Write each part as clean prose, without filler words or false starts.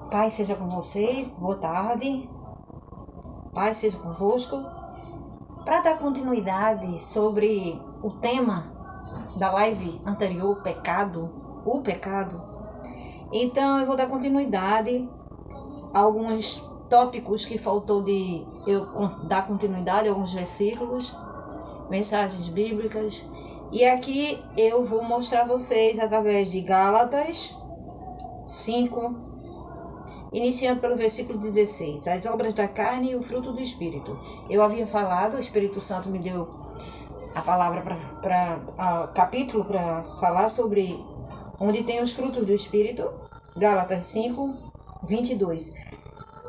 Paz seja com vocês, boa tarde, paz seja convosco. Para dar continuidade sobre o tema da live anterior, o pecado, então eu vou dar continuidade a alguns tópicos que faltou de eu dar continuidade, a alguns versículos, mensagens bíblicas, e aqui eu vou mostrar a vocês através de Gálatas 5, iniciando pelo versículo 16, as obras da carne e o fruto do Espírito. Eu havia falado, o Espírito Santo me deu a palavra capítulo para falar sobre onde tem os frutos do Espírito, Gálatas 5, 22.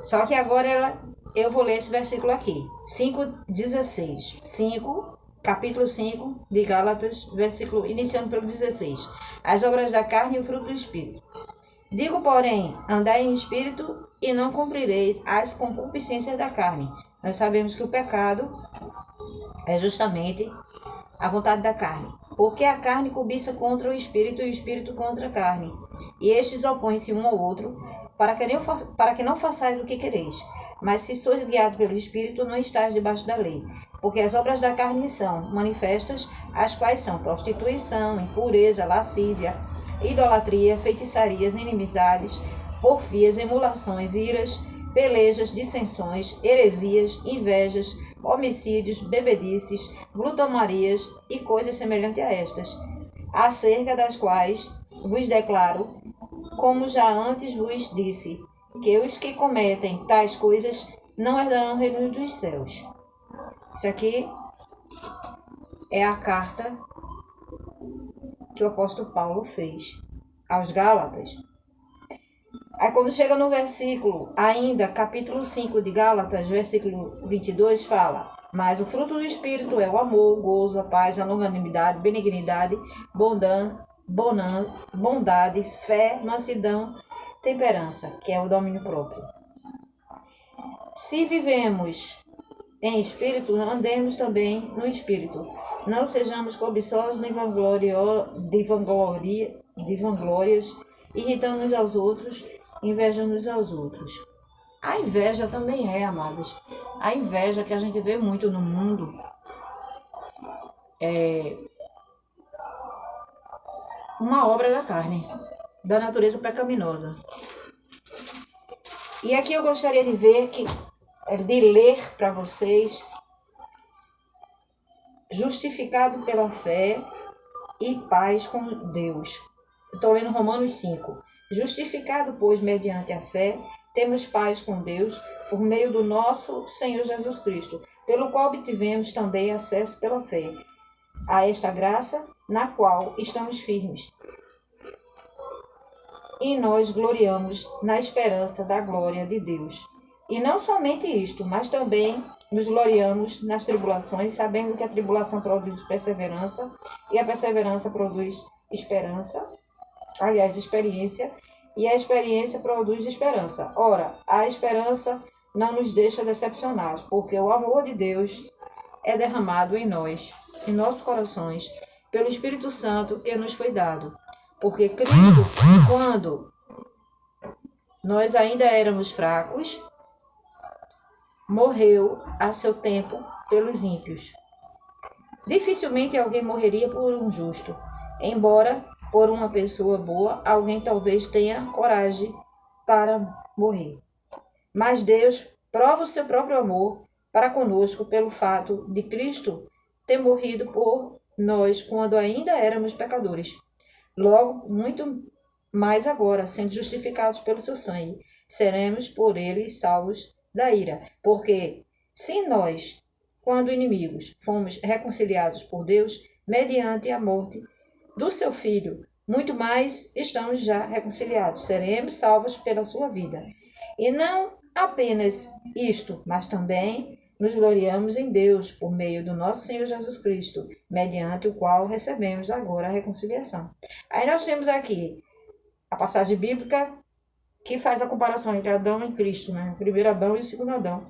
Só que agora eu vou ler esse versículo aqui, 5:16. Capítulo 5 de Gálatas, versículo iniciando pelo 16. As obras da carne e o fruto do Espírito. Digo, porém, andai em espírito e não cumprireis as concupiscências da carne. Nós sabemos que o pecado é justamente a vontade da carne. Porque a carne cobiça contra o espírito e o espírito contra a carne. E estes opõem-se um ao outro, para que não façais o que quereis. Mas se sois guiados pelo espírito, não estáis debaixo da lei. Porque as obras da carne são manifestas, as quais são prostituição, impureza, lascívia, idolatria, feitiçarias, inimizades, porfias, emulações, iras, pelejas, dissensões, heresias, invejas, homicídios, bebedices, glutomarias e coisas semelhantes a estas, acerca das quais vos declaro, como já antes vos disse, que os que cometem tais coisas não herdarão o reino dos céus. Isso aqui é a carta que o apóstolo Paulo fez aos Gálatas. Aí quando chega no versículo, ainda capítulo 5 de Gálatas, versículo 22, fala: mas o fruto do Espírito é o amor, o gozo, a paz, a longanimidade, benignidade, bondade, fé, mansidão, temperança, que é o domínio próprio. Se vivemos em espírito, andemos também no espírito. Não sejamos cobiçosos nem de vanglórias, irritando-nos aos outros, invejando-nos aos outros. A inveja também amados. A inveja que a gente vê muito no mundo é uma obra da carne, da natureza pecaminosa. E aqui eu gostaria de ler para vocês, justificado pela fé e paz com Deus. Estou lendo Romanos 5. Justificado, pois, mediante a fé, temos paz com Deus por meio do nosso Senhor Jesus Cristo, pelo qual obtivemos também acesso pela fé a esta graça na qual estamos firmes. E nós gloriamos na esperança da glória de Deus. E não somente isto, mas também nos gloriamos nas tribulações, sabendo que a tribulação produz perseverança, e a perseverança produz experiência, e a experiência produz esperança. Ora, a esperança não nos deixa decepcionados, porque o amor de Deus é derramado em nós, em nossos corações, pelo Espírito Santo que nos foi dado. Porque Cristo, quando nós ainda éramos fracos, morreu a seu tempo pelos ímpios. Dificilmente alguém morreria por um justo, embora por uma pessoa boa alguém talvez tenha coragem para morrer. Mas Deus prova o seu próprio amor para conosco pelo fato de Cristo ter morrido por nós quando ainda éramos pecadores. Logo, muito mais agora, sendo justificados pelo seu sangue, seremos por ele salvos da ira. Porque se nós, quando inimigos, fomos reconciliados por Deus mediante a morte do seu Filho, muito mais estamos já reconciliados, seremos salvos pela sua vida. E não apenas isto, mas também nos gloriamos em Deus por meio do nosso Senhor Jesus Cristo, mediante o qual recebemos agora a reconciliação. Aí nós temos aqui a passagem bíblica que faz a comparação entre Adão e Cristo, né? O primeiro Adão e o segundo Adão.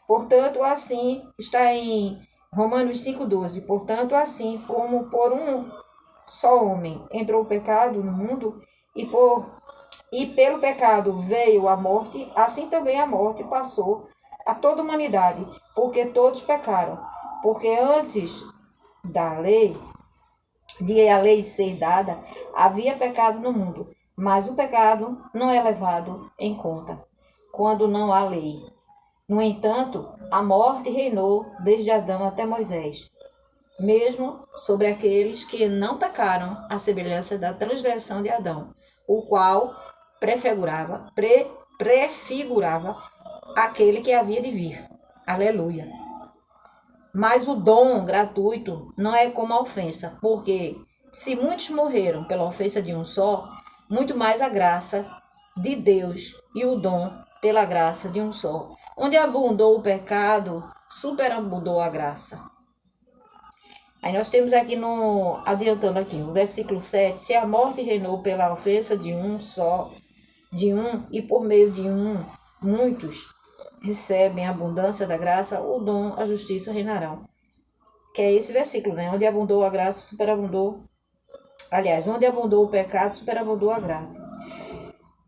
Portanto, assim, está em Romanos 5,12. Portanto, assim como por um só homem entrou o pecado no mundo, e por E pelo pecado veio a morte, assim também a morte passou a toda a humanidade, porque todos pecaram. Porque antes da lei, de a lei ser dada, havia pecado no mundo, mas o pecado não é levado em conta quando não há lei. No entanto, a morte reinou desde Adão até Moisés, mesmo sobre aqueles que não pecaram, à semelhança da transgressão de Adão, o qual prefigurava aquele que havia de vir. Aleluia. Mas o dom gratuito não é como a ofensa, porque se muitos morreram pela ofensa de um só, muito mais a graça de Deus e o dom pela graça de um só. Onde abundou o pecado, superabundou a graça. Aí nós temos aqui adiantando aqui, o versículo 7, se a morte reinou pela ofensa de um só, e por meio de um, muitos recebem a abundância da graça, o dom, a justiça reinarão. Que é esse versículo, né? Onde abundou a graça, superabundou. Aliás, onde abundou o pecado, superabundou a graça.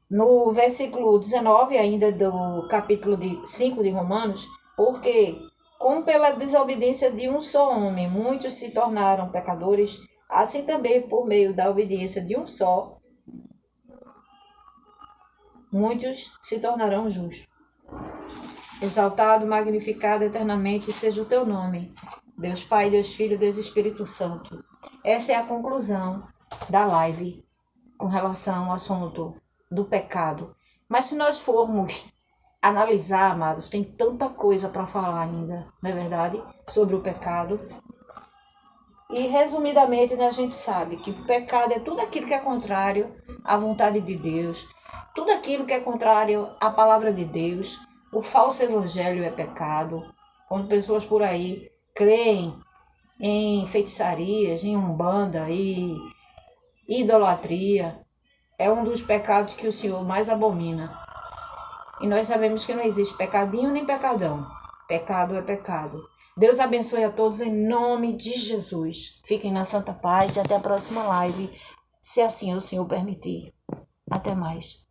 No versículo 19, ainda do capítulo 5 de Romanos, porque, como pela desobediência de um só homem, muitos se tornaram pecadores, assim também por meio da obediência de um só, muitos se tornarão justos. Exaltado, magnificado eternamente seja o teu nome, Deus Pai, Deus Filho, Deus Espírito Santo. Essa é a conclusão da live com relação ao assunto do pecado. Mas se nós formos analisar, amados, tem tanta coisa para falar ainda, não é verdade? Sobre o pecado. E resumidamente, a gente sabe que o pecado é tudo aquilo que é contrário à vontade de Deus, tudo aquilo que é contrário à palavra de Deus. O falso evangelho é pecado. Quando pessoas por aí creem em feitiçarias, em umbanda e idolatria, é um dos pecados que o Senhor mais abomina. E nós sabemos que não existe pecadinho nem pecadão. Pecado é pecado. Deus abençoe a todos em nome de Jesus. Fiquem na santa paz e até a próxima live, se assim o Senhor permitir. Até mais.